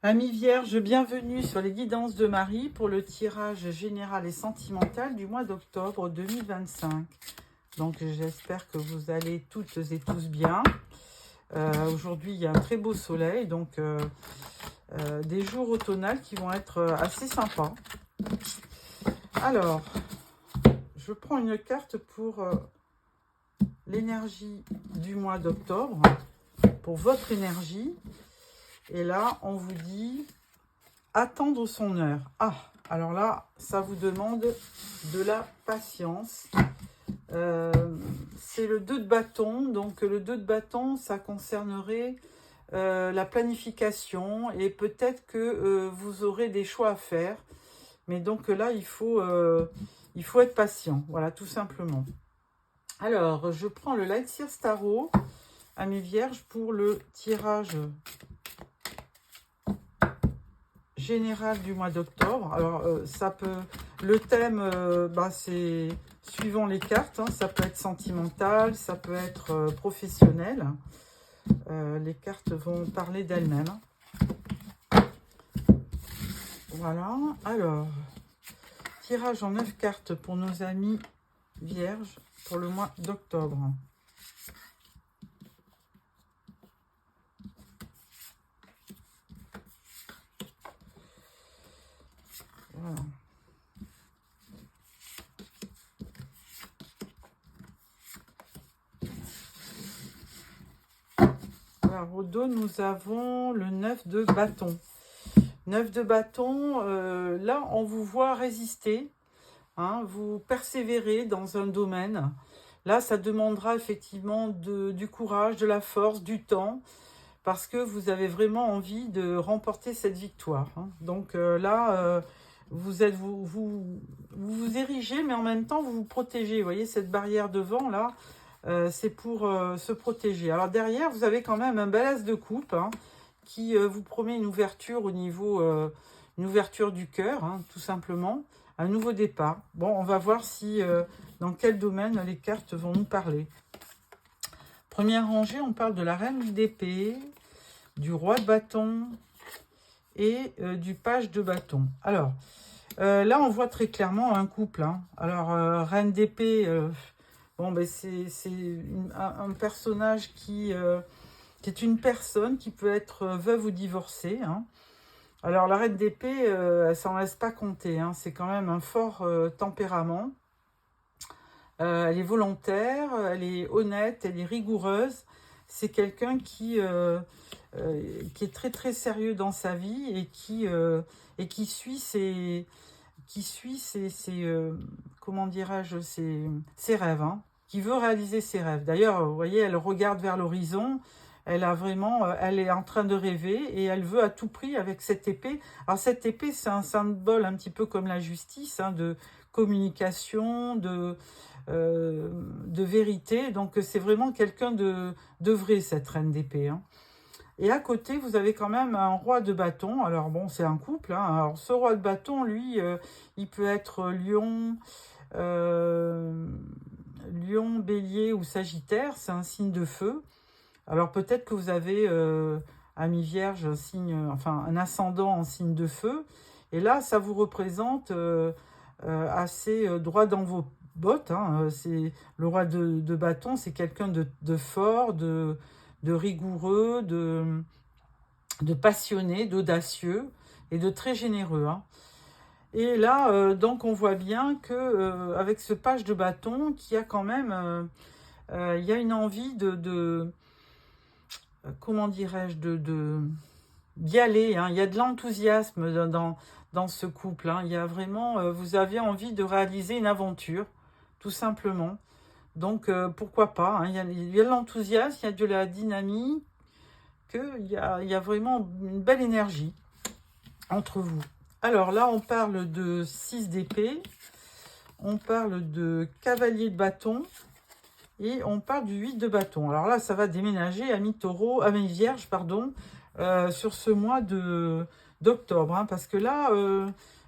Amis vierges, bienvenue sur les guidances de Marie pour le tirage général et sentimental du mois d'octobre 2025. Donc j'espère que vous allez toutes et tous bien. Aujourd'hui il y a un très beau soleil, donc des jours automnales qui vont être assez sympas. Alors, je prends une carte pour l'énergie du mois d'octobre, pour votre énergie. Et là, on vous dit attendre son heure. Ah, alors là, ça vous demande de la patience. C'est le 2 de bâton. Donc, le 2 de bâton, ça concernerait la planification. Et peut-être que vous aurez des choix à faire. Mais donc là, il faut être patient. Voilà, tout simplement. Alors, je prends le Light Seer Tarot à mes vierges pour le tirage général du mois d'octobre. Alors, ça peut... Le thème, c'est suivant les cartes. Hein, ça peut être sentimental, ça peut être professionnel. Les cartes vont parler d'elles-mêmes. Voilà. Alors, tirage en 9 cartes pour nos amis vierges pour le mois d'octobre. Voilà. Alors, au dos, nous avons le 9 de bâton. 9 de bâton, là, on vous voit résister. Hein, vous persévérez dans un domaine. Là, ça demandera effectivement du courage, de la force, du temps, parce que vous avez vraiment envie de remporter cette victoire. Hein. Donc là, vous érigez, mais en même temps, vous vous protégez. Vous voyez, cette barrière devant, là, c'est pour se protéger. Alors derrière, vous avez quand même un bel as de coupe, hein, qui vous promet une ouverture au niveau, une ouverture du cœur, hein, tout simplement. Un nouveau départ. Bon, on va voir si dans quel domaine les cartes vont nous parler. Première rangée, on parle de la reine d'épée, du roi de bâton et du page de bâton. Alors, là, on voit très clairement un couple. Hein. Alors, reine d'épée, c'est un personnage qui est une personne qui peut être veuve ou divorcée. Hein. Alors, la reine d'épée, elle s'en laisse pas compter. Hein. C'est quand même un fort tempérament. Elle est volontaire, elle est honnête, elle est rigoureuse. C'est quelqu'un qui est très très sérieux dans sa vie et qui suit comment dirais-je, ses rêves, hein, qui veut réaliser ses rêves. D'ailleurs, vous voyez, elle regarde vers l'horizon. Elle est en train de rêver et elle veut à tout prix avec cette épée. Alors cette épée, c'est un symbole un petit peu comme la justice, hein, de communication, de vérité. Donc c'est vraiment quelqu'un de vrai, cette reine d'épée. Hein. Et à côté, vous avez quand même un roi de bâton. Alors bon, c'est un couple. Hein. Alors ce roi de bâton, lui, il peut être lion, bélier ou sagittaire. C'est un signe de feu. Alors peut-être que vous avez, amis vierge, un ascendant en signe de feu. Et là, ça vous représente assez droit dans vos bottes. Hein. C'est le roi de bâton, c'est quelqu'un de fort, de rigoureux, de passionné, d'audacieux et de très généreux. Hein. Et là, donc, on voit bien que avec ce page de bâton, qu'il y a quand même, il y a une envie comment dirais-je, d'y aller. Hein. Il y a de l'enthousiasme dans ce couple. Hein. Il y a vraiment, vous avez envie de réaliser une aventure, tout simplement. Donc, pourquoi pas. Hein. Il y a de l'enthousiasme, il y a de la dynamique, il y a vraiment une belle énergie entre vous. Alors là, on parle de 6 d'épée, on parle de cavalier de bâton, et on parle du 8 de bâton. Alors là, ça va déménager à mi-taureau, à mi-vierge, pardon, sur ce mois d'octobre. Hein, parce que là,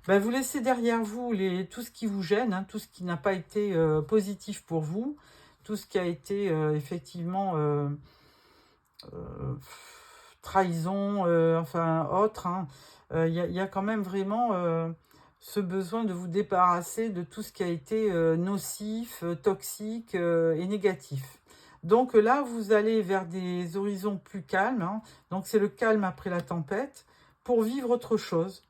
vous laissez derrière vous tout ce qui vous gêne, hein, tout ce qui n'a pas été positif pour vous, tout ce qui a été effectivement trahison, enfin autre. Hein. Y a quand même vraiment ce besoin de vous débarrasser de tout ce qui a été nocif, toxique et négatif. Donc là, vous allez vers des horizons plus calmes. Hein. Donc c'est le calme après la tempête pour vivre autre chose.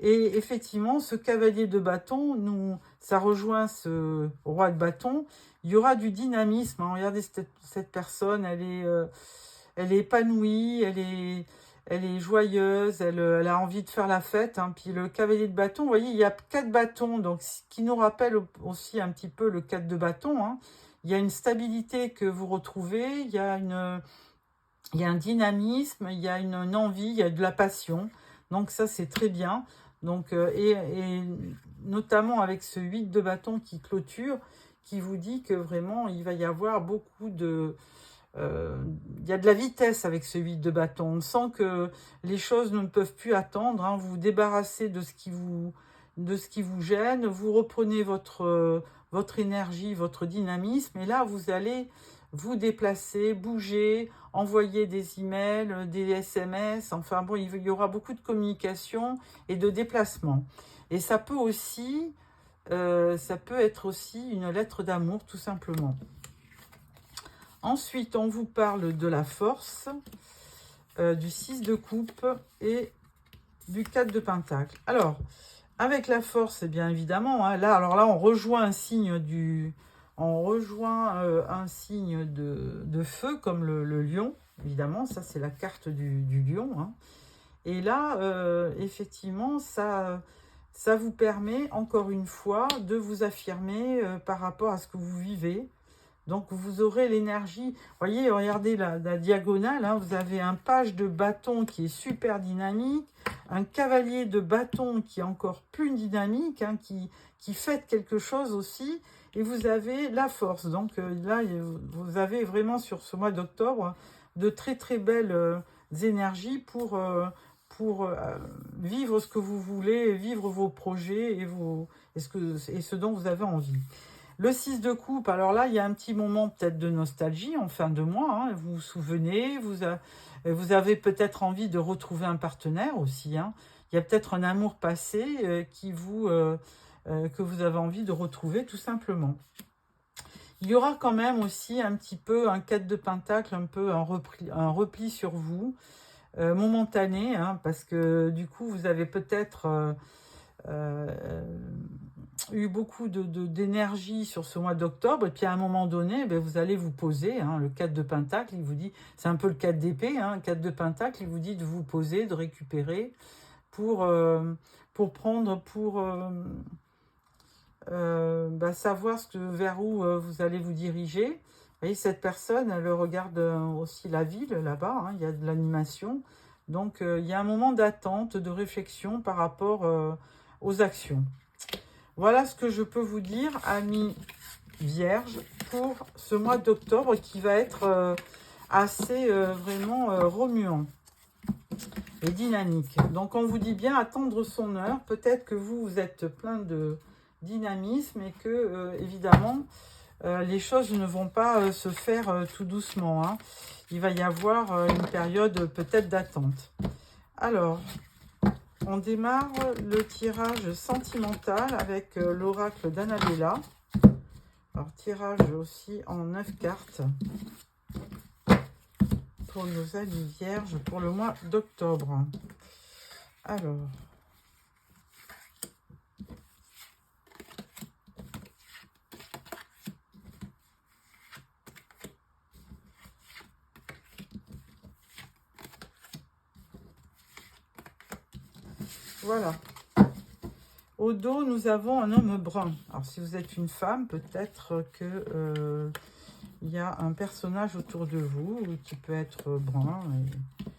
Et effectivement, ce cavalier de bâton, ça rejoint ce roi de bâton. Il y aura du dynamisme. Hein. Regardez cette personne, elle est épanouie, elle est joyeuse, elle a envie de faire la fête. Hein. Puis le cavalier de bâton, vous voyez, il y a 4 bâtons, donc ce qui nous rappelle aussi un petit peu le 4 de bâton. Hein. Il y a une stabilité que vous retrouvez, il y a un dynamisme, il y a une envie, il y a de la passion. Donc ça, c'est très bien. Donc, et notamment avec ce 8 de bâton qui clôture, qui vous dit que vraiment, il va y avoir beaucoup de... il y a de la vitesse avec ce 8 de bâton. On sent que les choses ne peuvent plus attendre. Hein. Vous vous débarrassez de ce qui vous gêne. Vous reprenez votre énergie, votre dynamisme. Et là, vous allez vous déplacer, bouger, envoyer des emails, des SMS. Enfin bon, il y aura beaucoup de communication et de déplacement. Et ça peut être aussi une lettre d'amour, tout simplement. Ensuite, on vous parle de la force, du 6 de coupe et du 4 de pentacle. Alors, avec la force, bien évidemment, hein, alors là, on rejoint un signe de feu, comme le lion, évidemment. Ça, c'est la carte du lion. Hein. Et là, effectivement, ça vous permet, encore une fois, de vous affirmer par rapport à ce que vous vivez. Donc, vous aurez l'énergie. Voyez, regardez la diagonale. Hein, vous avez un page de bâton qui est super dynamique. Un cavalier de bâton qui est encore plus dynamique, hein, qui fait quelque chose aussi. Et vous avez la force. Donc, là, vous avez vraiment sur ce mois d'octobre de très, très belles énergies pour vivre ce que vous voulez, vivre vos projets et ce dont vous avez envie. Le 6 de coupe, alors là, il y a un petit moment peut-être de nostalgie en fin de mois. Hein, vous vous souvenez, vous avez peut-être envie de retrouver un partenaire aussi. Hein. Il y a peut-être un amour passé que vous avez envie de retrouver tout simplement. Il y aura quand même aussi un petit peu un 4 de pentacle, un peu un repli sur vous, momentané, hein, parce que du coup, vous avez peut-être... eu beaucoup d'énergie sur ce mois d'octobre, et puis à un moment donné, vous allez vous poser, hein, le 4 de pentacle, il vous dit, c'est un peu le 4 d'épée, hein, 4 de pentacle, il vous dit de vous poser, de récupérer, pour savoir vers où vous allez vous diriger. Vous voyez, cette personne, elle regarde aussi la ville, là-bas, hein, il y a de l'animation, donc il y a un moment d'attente, de réflexion par rapport aux actions. Voilà ce que je peux vous dire, amis vierges, pour ce mois d'octobre qui va être assez vraiment remuant et dynamique. Donc, on vous dit bien attendre son heure. Peut-être que vous êtes plein de dynamisme et que, évidemment, les choses ne vont pas se faire tout doucement. Hein. Il va y avoir une période peut-être d'attente. Alors... on démarre le tirage sentimental avec l'oracle d'Annabella. Alors, tirage aussi en 9 cartes pour nos amis vierges pour le mois d'octobre. Alors, voilà. Au dos, nous avons un homme brun. Alors, si vous êtes une femme, peut-être que il y a un personnage autour de vous qui peut être brun et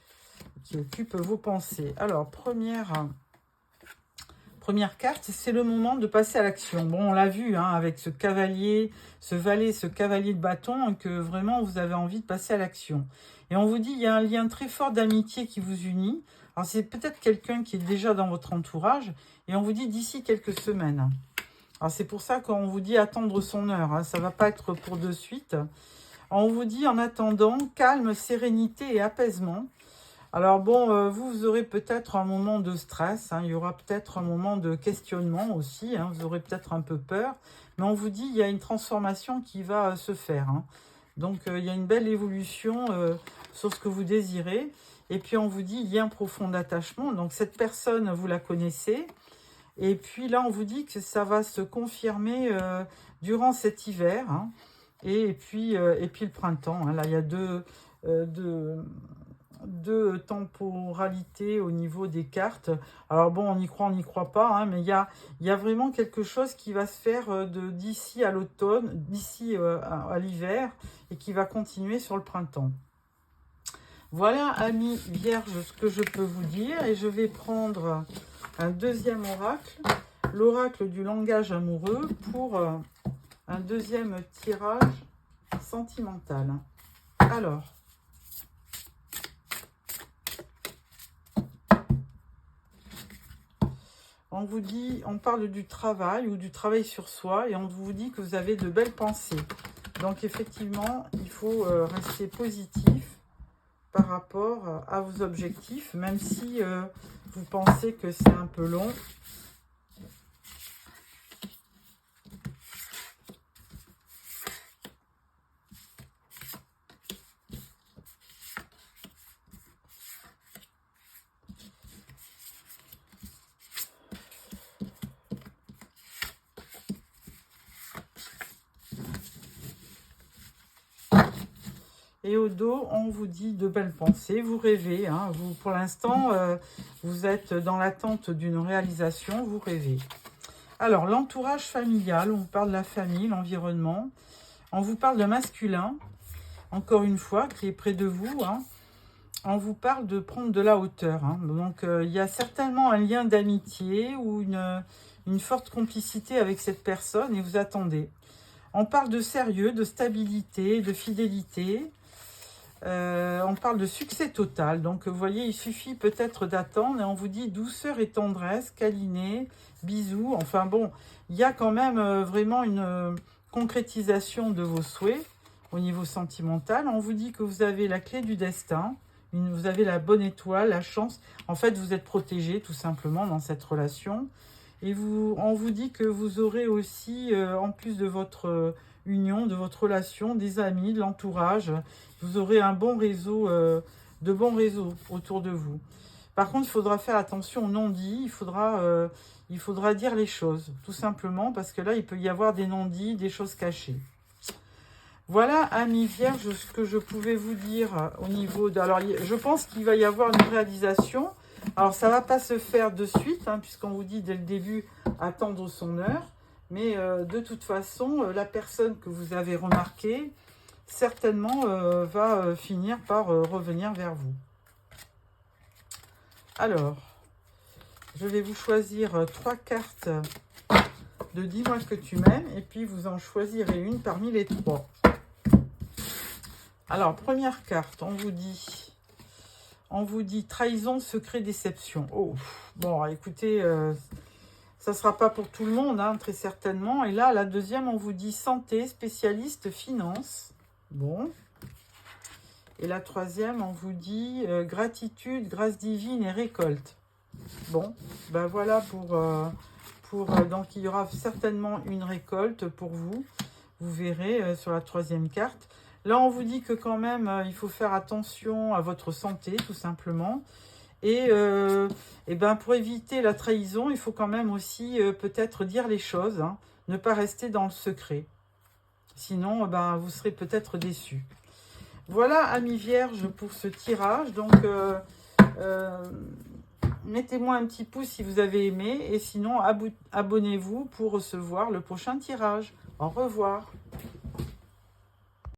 qui occupe vos pensées. Alors, première carte, c'est le moment de passer à l'action. Bon, on l'a vu hein, avec ce cavalier, ce cavalier de bâton, que vraiment vous avez envie de passer à l'action. Et on vous dit, il y a un lien très fort d'amitié qui vous unit. Alors, c'est peut-être quelqu'un qui est déjà dans votre entourage. Et on vous dit d'ici quelques semaines. Alors, c'est pour ça qu'on vous dit attendre son heure. Hein, ça ne va pas être pour de suite. On vous dit en attendant calme, sérénité et apaisement. Alors bon, vous aurez peut-être un moment de stress, hein, il y aura peut-être un moment de questionnement aussi, hein, vous aurez peut-être un peu peur, mais on vous dit il y a une transformation qui va se faire. Hein. Donc il y a une belle évolution sur ce que vous désirez. Et puis on vous dit lien profond d'attachement, donc cette personne, vous la connaissez. Et puis là, on vous dit que ça va se confirmer durant cet hiver, hein, et puis le printemps. Hein. Là, il y a deux temporalités au niveau des cartes. Alors bon, on n'y croit pas, hein, mais il y a vraiment quelque chose qui va se faire d'ici à l'automne, d'ici à l'hiver, et qui va continuer sur le printemps. Voilà, amis vierges, ce que je peux vous dire. Et je vais prendre un deuxième oracle, l'oracle du langage amoureux, pour un deuxième tirage sentimental. Alors, on vous dit, on parle du travail ou du travail sur soi, et on vous dit que vous avez de belles pensées. Donc effectivement, il faut rester positif par rapport à vos objectifs, même si vous pensez que c'est un peu long. Et au dos, on vous dit de belles pensées, vous rêvez. Hein, vous, pour l'instant, vous êtes dans l'attente d'une réalisation, vous rêvez. Alors, l'entourage familial, on vous parle de la famille, l'environnement. On vous parle de masculin, encore une fois, qui est près de vous. Hein. On vous parle de prendre de la hauteur. Hein. Donc, il y a certainement un lien d'amitié ou une forte complicité avec cette personne et vous attendez. On parle de sérieux, de stabilité, de fidélité. On parle de succès total. Donc, vous voyez, il suffit peut-être d'attendre et on vous dit douceur et tendresse, câliner, bisous. Enfin bon, il y a quand même vraiment une concrétisation de vos souhaits au niveau sentimental. On vous dit que vous avez la clé du destin, vous avez la bonne étoile, la chance. En fait, vous êtes protégé tout simplement dans cette relation. Et on vous dit que vous aurez aussi, en plus de votre union, de votre relation, des amis, de l'entourage. Vous aurez un bon réseau, de bons réseaux autour de vous. Par contre, il faudra faire attention aux non-dits. Il faudra dire les choses, tout simplement, parce que là, il peut y avoir des non-dits, des choses cachées. Voilà, amis vierges, ce que je pouvais vous dire au niveau de... Alors, je pense qu'il va y avoir une réalisation. Alors, ça ne va pas se faire de suite, hein, puisqu'on vous dit dès le début, attendre son heure. Mais de toute façon, la personne que vous avez remarquée, certainement, va finir par revenir vers vous. Alors, je vais vous choisir 3 cartes de Dis-moi que tu m'aimes, et puis vous en choisirez une parmi les 3. Alors, première carte, on vous dit trahison, secret, déception. Oh, bon, écoutez, ça ne sera pas pour tout le monde, hein, très certainement. Et là, la deuxième, on vous dit santé, spécialiste, finance. Bon. Et la troisième, on vous dit gratitude, grâce divine et récolte. Bon, ben voilà donc il y aura certainement une récolte pour vous. Vous verrez sur la troisième carte. Là, on vous dit que quand même, il faut faire attention à votre santé, tout simplement. Et ben pour éviter la trahison, il faut quand même aussi peut-être dire les choses, hein, ne pas rester dans le secret. Sinon, ben, vous serez peut-être déçus. Voilà, amis vierges, pour ce tirage. Donc, mettez-moi un petit pouce si vous avez aimé. Et sinon, abonnez-vous pour recevoir le prochain tirage. Au revoir.